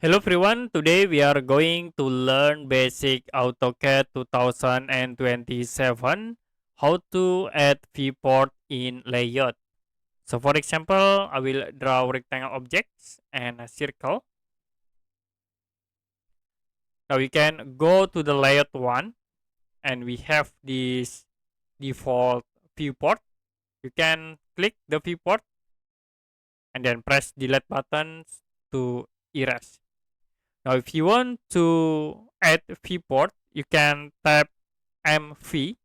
Hello everyone, today we are going to learn basic AutoCAD 2027, how to add viewport in layout. So for example, I will draw rectangle objects and a circle. Now we can go to the layout one and we have this default viewport. You can click the viewport and then press delete buttons to erase. Now, if you want to add viewport, you can tap MV,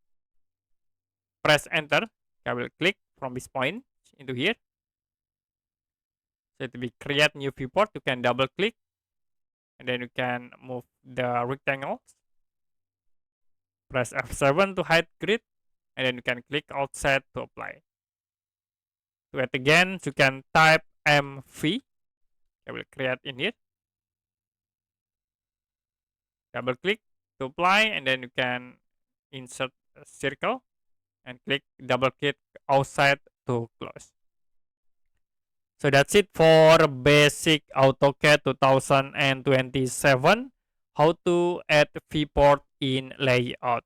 press enter. I will click from this point into here. So to be create new viewport, you can double click and then you can move the rectangles. Press F7 to hide grid and then you can click offset to apply. To add again, you can type MV. I will create in here. Double click to apply and then you can insert a circle and click double click outside to close. So that's it for basic AutoCAD 2027, how to add viewport in layout.